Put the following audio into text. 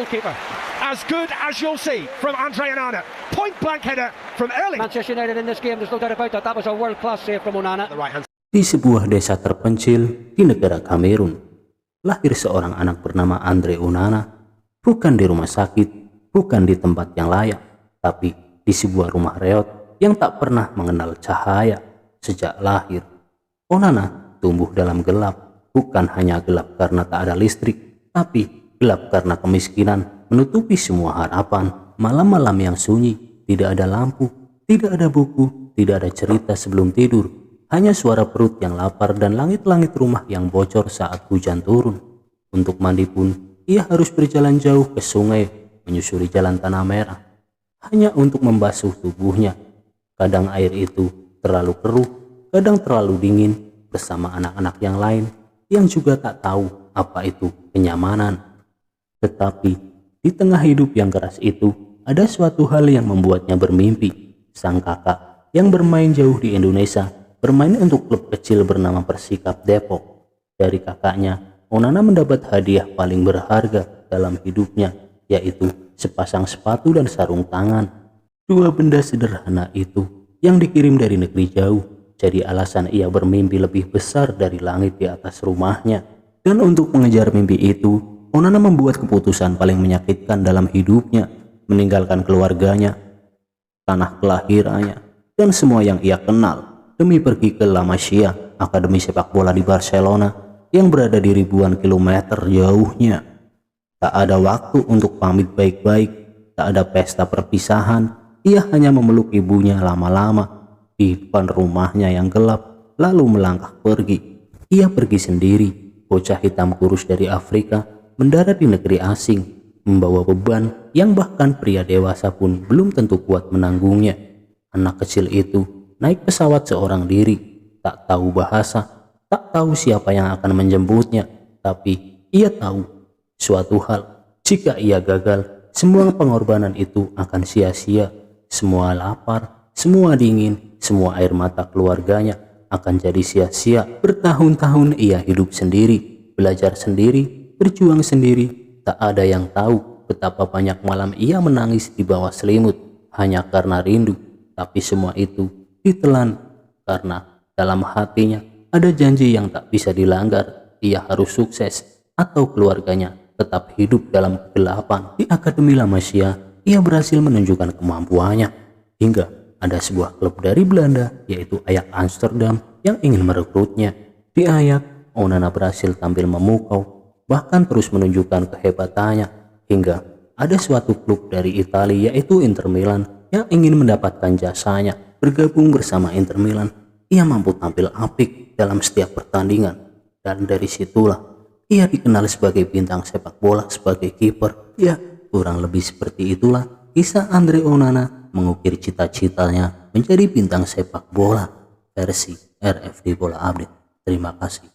goalkeeper. As good as you'll see from Andre Onana. Point blank header from Erling. Manchester United in this game, there's no doubt about that. That was a world-class save from Onana. The right hand. Di sebuah desa terpencil di negara Kamerun, lahir seorang anak bernama Andre Onana, bukan di rumah sakit, bukan di tempat yang layak, tapi di sebuah rumah reot yang tak pernah mengenal cahaya sejak lahir. Onana tumbuh dalam gelap, bukan hanya gelap karena tak ada listrik, tapi gelap karena kemiskinan menutupi semua harapan. Malam-malam yang sunyi, tidak ada lampu, tidak ada buku, tidak ada cerita sebelum tidur, hanya suara perut yang lapar dan langit-langit rumah yang bocor saat hujan turun. Untuk mandi pun, ia harus berjalan jauh ke sungai, menyusuri jalan tanah merah, hanya untuk membasuh tubuhnya. Kadang air itu terlalu keruh, kadang terlalu dingin, bersama anak-anak yang lain yang juga tak tahu apa itu kenyamanan. Tetapi di tengah hidup yang keras itu, ada suatu hal yang membuatnya bermimpi. Sang kakak yang bermain jauh di Indonesia, bermain untuk klub kecil bernama Persikap Depok. Dari kakaknya, Onana mendapat hadiah paling berharga dalam hidupnya, yaitu sepasang sepatu dan sarung tangan. Dua benda sederhana itu yang dikirim dari negeri jauh, jadi alasan ia bermimpi lebih besar dari langit di atas rumahnya. Dan untuk mengejar mimpi itu, Onana membuat keputusan paling menyakitkan dalam hidupnya, meninggalkan keluarganya, tanah kelahirannya, dan semua yang ia kenal demi pergi ke La Masia, akademi sepak bola di Barcelona yang berada di ribuan kilometer jauhnya. Tak ada waktu untuk pamit baik-baik, tak ada pesta perpisahan. Ia hanya memeluk ibunya lama-lama di depan rumahnya yang gelap, lalu melangkah pergi. Ia pergi sendiri, bocah hitam kurus dari Afrika, mendarat di negeri asing, membawa beban yang bahkan pria dewasa pun belum tentu kuat menanggungnya. Anak kecil itu naik pesawat seorang diri, tak tahu bahasa, tak tahu siapa yang akan menjemputnya, tapi ia tahu suatu hal: jika ia gagal, semua pengorbanan itu akan sia-sia. Semua lapar, semua dingin, semua air mata keluarganya akan jadi sia-sia. Bertahun-tahun ia hidup sendiri, belajar sendiri, berjuang sendiri. Tak ada yang tahu betapa banyak malam ia menangis di bawah selimut hanya karena rindu. Tapi semua itu ditelan karena dalam hatinya ada janji yang tak bisa dilanggar. Ia harus sukses atau keluarganya tetap hidup dalam kegelapan. Di Akademi La Masia, ia berhasil menunjukkan kemampuannya hingga ada sebuah klub dari Belanda, yaitu Ajax Amsterdam, yang ingin merekrutnya. Di Ajax, Onana berhasil tampil memukau, bahkan terus menunjukkan kehebatannya, hingga ada suatu klub dari Italia, yaitu Inter Milan, yang ingin mendapatkan jasanya. Bergabung bersama Inter Milan, ia mampu tampil apik dalam setiap pertandingan, dan dari situlah ia dikenal sebagai bintang sepak bola, sebagai kiper. Ya, kurang lebih seperti itulah kisah Andre Onana mengukir cita-citanya menjadi bintang sepak bola versi RFD Bola Update. Terima kasih.